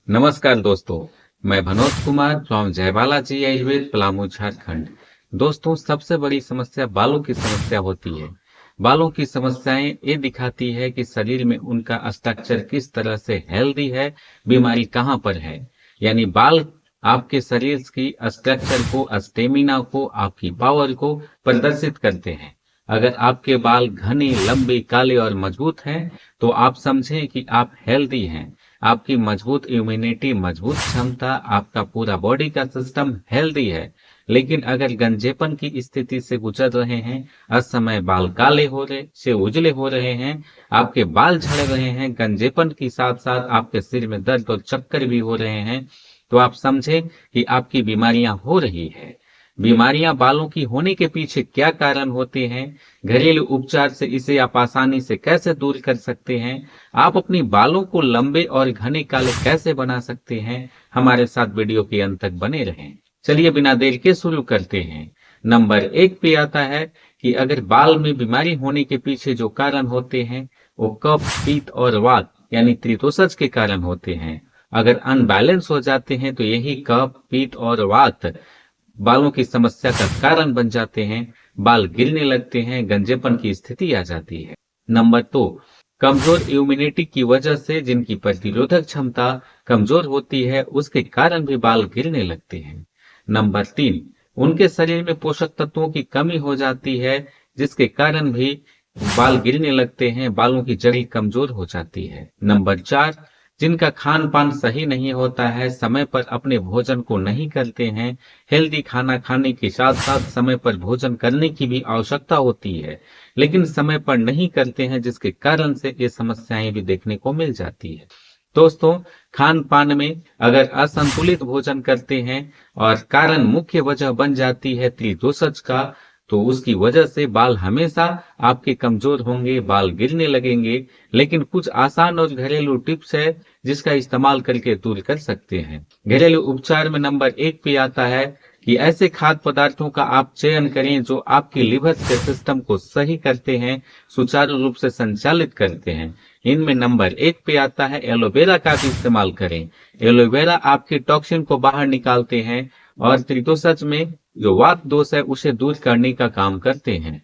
नमस्कार दोस्तों, मैं मनोज कुमार फ्रॉम जय बालाजी आयुर्वेद पलामू झारखंड। दोस्तों, सबसे बड़ी समस्या बालों की समस्या होती है। बालों की समस्याएं ये दिखाती है कि शरीर में उनका स्ट्रक्चर किस तरह से हेल्दी है, बीमारी कहाँ पर है। यानी बाल आपके शरीर की स्ट्रक्चर को, स्टेमिना को, आपकी पावर को प्रदर्शित करते हैं। अगर आपके बाल घने, लंबे, काले और मजबूत हैं, तो आप समझें कि आप हेल्दी हैं। आपकी मजबूत इम्यूनिटी, मजबूत क्षमता, आपका पूरा बॉडी का सिस्टम हेल्दी है। लेकिन अगर गंजेपन की स्थिति से गुजर रहे हैं, असमय बाल काले हो रहे से उजले हो रहे हैं, आपके बाल झड़ रहे हैं, गंजेपन के साथ साथ आपके सिर में दर्द और चक्कर भी हो रहे हैं, तो आप समझें कि आपकी बीमारियां हो रही है। बीमारियां बालों की होने के पीछे क्या कारण होते हैं, घरेलू उपचार से इसे आप आसानी से कैसे दूर कर सकते हैं, आप अपनी बालों को लंबे और घने काले कैसे बना सकते हैं, हमारे साथ वीडियो के अंत तक बने रहें। चलिए बिना देर के शुरू करते हैं। नंबर 1 पे आता है कि अगर बाल में बीमारी होने के पीछे जो कारण होते हैं वो कफ, पित्त और वात यानी त्रिदोषज के कारण होते हैं। अगर अनबैलेंस हो जाते हैं तो यही कफ, पित्त और वात बालों की समस्या का कारण बन जाते हैं। बाल गिरने लगते हैं, गंजेपन की स्थिति आ जाती है। नंबर 2, कमजोर इम्यूनिटी की वजह से जिनकी प्रतिरोधक क्षमता कमजोर होती है, उसके कारण भी बाल गिरने लगते हैं। नंबर 3, उनके शरीर में पोषक तत्वों की कमी हो जाती है, जिसके कारण भी बाल गिरने लगते हैं, बालों की जड़ी कमजोर हो जाती है। नंबर 4, जिनका खान पान सही नहीं होता है, समय पर अपने भोजन को नहीं करते हैं। हेल्दी खाना खाने के साथ साथ समय पर भोजन करने की भी आवश्यकता होती है, लेकिन समय पर नहीं करते हैं, जिसके कारण से ये समस्याएं भी देखने को मिल जाती है। दोस्तों, खान पान में अगर असंतुलित भोजन करते हैं और कारण मुख्य वजह बन जाती है त्रिदोषज का, तो उसकी वजह से बाल हमेशा आपके कमजोर होंगे, बाल गिरने लगेंगे। लेकिन कुछ आसान और घरेलू टिप्स है जिसका इस्तेमाल करके दूर कर सकते हैं। घरेलू उपचार में नंबर 1 पे आता है कि ऐसे खाद्य पदार्थों का आप चयन करें जो आपके लिवर के सिस्टम को सही करते हैं, सुचारू रूप से संचालित करते हैं। इनमें नंबर 1 पे आता है एलोवेरा का भी इस्तेमाल करें। एलोवेरा आपके टॉक्सिन को बाहर निकालते हैं और त्रिदोषज में जो वात दोष है उसे दूर करने का काम करते हैं।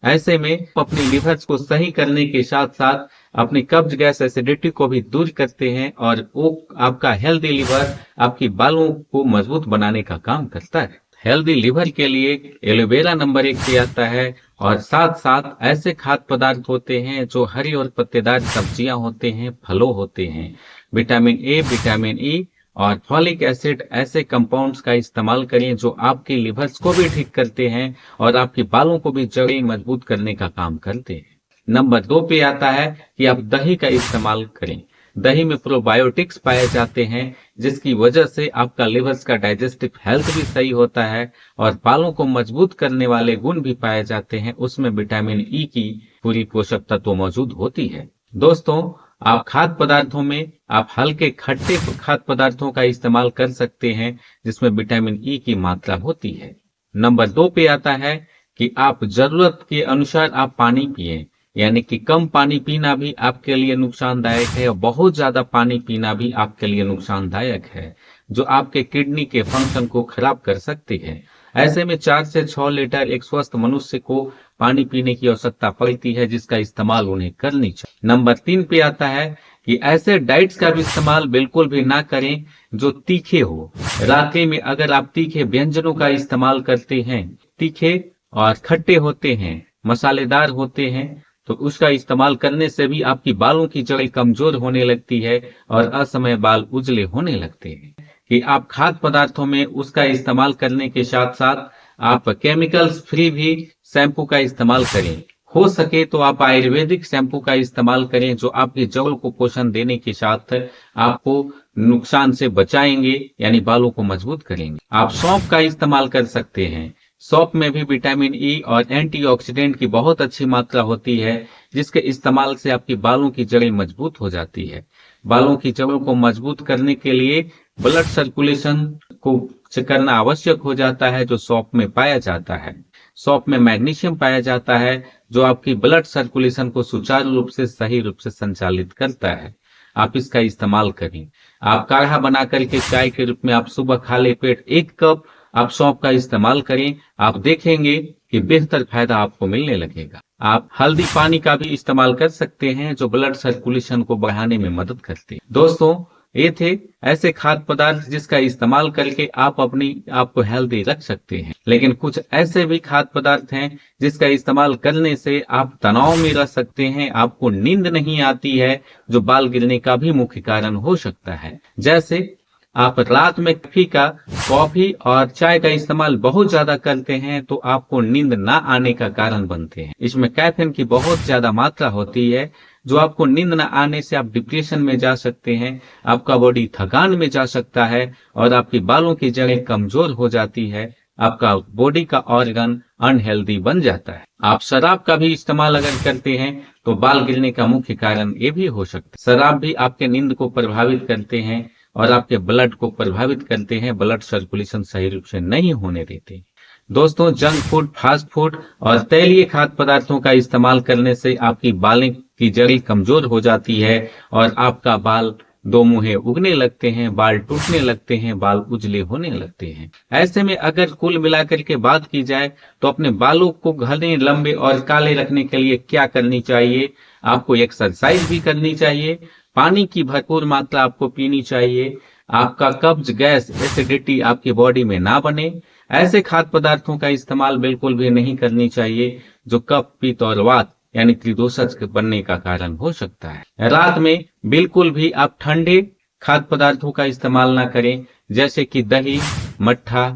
ऐसे में अपने लिवर को सही करने के साथ साथ अपनी कब्ज, गैस, एसिडिटी को भी दूर करते हैं और वो आपका हेल्दी लिवर आपकी बालों को मजबूत बनाने का काम करता है। हेल्दी लिवर के लिए एलोवेरा नंबर 1 पे आता है और साथ साथ ऐसे खाद्य पदार्थ होते हैं जो हरी और पत्तेदार सब्जियां होते हैं, फलों होते हैं। विटामिन ए, विटामिन ई और फॉलिक एसिड ऐसे कंपाउंड्स का इस्तेमाल करें जो आपके लिवर्स को भी ठीक करते हैं और आपके बालों को भी जड़ें मजबूत करने का काम करते हैं। नंबर 2 पे आता है कि आप दही का इस्तेमाल करें। दही में प्रोबायोटिक्स पाए जाते हैं, जिसकी वजह से आपका लिवर्स का डाइजेस्टिव हेल्थ भी सही होता है और बालों को मजबूत करने वाले गुण भी पाए जाते हैं। उसमें विटामिन ई की पूरी पोषक तत्व मौजूद होती है। दोस्तों, आप खाद्य पदार्थों में आप हल्के खट्टे खाद्य पदार्थों का इस्तेमाल कर सकते हैं, जिसमें विटामिन ई की मात्रा होती है। नंबर 2 पे आता है कि आप जरूरत के अनुसार आप पानी पिएं। यानी कि कम पानी पीना भी आपके लिए नुकसानदायक है और बहुत ज्यादा पानी पीना भी आपके लिए नुकसानदायक है, जो आपके किडनी के फंक्शन को खराब कर सकती है। ऐसे में 4 से 6 लीटर एक स्वस्थ मनुष्य को पानी पीने की आवश्यकता पड़ती है, जिसका इस्तेमाल उन्हें करनी चाहिए। नंबर 3 पे आता है कि ऐसे डाइट्स का भी इस्तेमाल बिल्कुल भी ना करें जो तीखे हो। रात्रि में अगर आप तीखे व्यंजनों का इस्तेमाल करते हैं, तीखे और खट्टे होते हैं, मसालेदार होते हैं, तो उसका इस्तेमाल करने से भी आपकी बालों की जड़ें कमजोर होने लगती है और असमय बाल उजले होने लगते हैं। कि आप खाद्य पदार्थों में उसका इस्तेमाल करने के साथ साथ आप केमिकल्स फ्री भी शैम्पू का इस्तेमाल करें। हो सके तो आप आयुर्वेदिक शैम्पू का इस्तेमाल करें, जो आपकी जड़ों को पोषण देने के साथ आपको नुकसान से बचाएंगे, यानी बालों को मजबूत करेंगे। आप सौंफ का इस्तेमाल कर सकते हैं। सौंफ में भी विटामिन ई और एंटीऑक्सीडेंट की बहुत अच्छी मात्रा होती है, जिसके इस्तेमाल से आपकी बालों की जड़ें मजबूत हो जाती है। बालों की जड़ों को मजबूत करने के लिए ब्लड सर्कुलेशन को करना आवश्यक हो जाता है, जो सौंफ में पाया जाता है। सौंफ में मैग्नीशियम पाया जाता है, जो आपकी ब्लड सर्कुलेशन को सुचारू रूप से, सही रूप से संचालित करता है। आप इसका इस्तेमाल करें। आप काढ़ा बना करके चाय के रूप में आप सुबह खाली पेट 1 कप आप सौंफ का इस्तेमाल करें। आप देखेंगे कि बेहतर फायदा आपको मिलने लगेगा। आप हल्दी पानी का भी इस्तेमाल कर सकते हैं जो ब्लड सर्कुलेशन को बढ़ाने में मदद करते हैं। दोस्तों, ये थे ऐसे खाद्य पदार्थ जिसका इस्तेमाल करके आप अपनी आपको हेल्दी रख सकते हैं। लेकिन कुछ ऐसे भी खाद्य पदार्थ हैं जिसका इस्तेमाल करने से आप तनाव में रह सकते हैं, आपको नींद नहीं आती है, जो बाल गिरने का भी मुख्य कारण हो सकता है। जैसे आप रात में कॉफी और चाय का इस्तेमाल बहुत ज्यादा करते हैं तो आपको नींद ना आने का कारण बनते हैं। इसमें कैफीन की बहुत ज्यादा मात्रा होती है जो आपको नींद न आने से आप डिप्रेशन में जा सकते हैं, आपका बॉडी थकान में जा सकता है और आपकी बालों की जड़ें कमजोर हो जाती है, आपका बॉडी का ऑर्गन अनहेल्दी बन जाता है। आप शराब का भी इस्तेमाल अगर करते हैं तो बाल गिरने का मुख्य कारण ये भी हो सकता है। शराब भी आपके नींद को प्रभावित करते हैं और आपके ब्लड को प्रभावित करते हैं, ब्लड सर्कुलेशन सही रूप से नहीं होने देते। दोस्तों, जंक फूड, फास्ट फूड और तैलीय खाद्य पदार्थों का इस्तेमाल करने से आपकी बालों की जड़ी कमजोर हो जाती है और आपका बाल दो मुहे उगने लगते हैं, बाल टूटने लगते हैं, बाल उजले होने लगते हैं। ऐसे में अगर कुल मिलाकर के बात की जाए तो अपने बालों को घने, लंबे और काले रखने के लिए क्या करनी चाहिए? आपको एक्सरसाइज भी करनी चाहिए, पानी की भरपूर मात्रा आपको पीनी चाहिए, आपका कब्ज, गैस, एसिडिटी आपकी बॉडी में ना बने। ऐसे खाद्य पदार्थों का इस्तेमाल बिल्कुल भी नहीं करनी चाहिए जो कफ, पित्त और वात यानी त्रिदोषज बनने का कारण हो सकता है। रात में बिल्कुल भी आप ठंडे खाद्य पदार्थों का इस्तेमाल ना करें, जैसे कि दही, मट्ठा,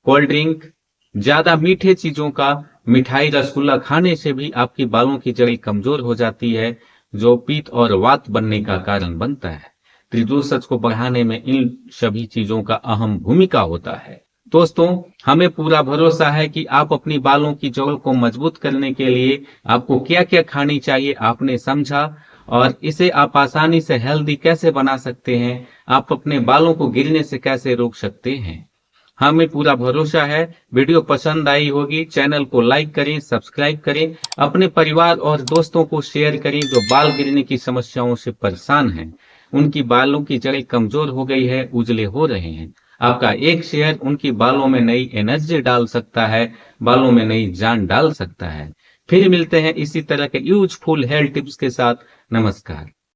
कोल्ड ड्रिंक, ज्यादा मीठे चीजों का, मिठाई, रसगुल्ला खाने से भी आपकी बालों की जड़ी कमजोर हो जाती है जो पित्त और वात बनने का कारण बनता है। त्रिदोषज को बढ़ाने में इन सभी चीजों का अहम भूमिका होता है। दोस्तों, हमें पूरा भरोसा है कि आप अपनी बालों की जड़ को मजबूत करने के लिए आपको क्या क्या खानी चाहिए आपने समझा और इसे आप आसानी से हेल्दी कैसे बना सकते हैं, आप अपने बालों को गिरने से कैसे रोक सकते हैं। हमें पूरा भरोसा है वीडियो पसंद आई होगी। चैनल को लाइक करें, सब्सक्राइब करें, अपने परिवार और दोस्तों को शेयर करें जो बाल गिरने की समस्याओं से परेशान हैं, उनकी बालों की जड़ें कमजोर हो गई है, उजले हो रहे हैं। आपका एक शेयर उनकी बालों में नई एनर्जी डाल सकता है, बालों में नई जान डाल सकता है। फिर मिलते हैं इसी तरह के यूजफुल हेल्थ टिप्स के साथ। नमस्कार।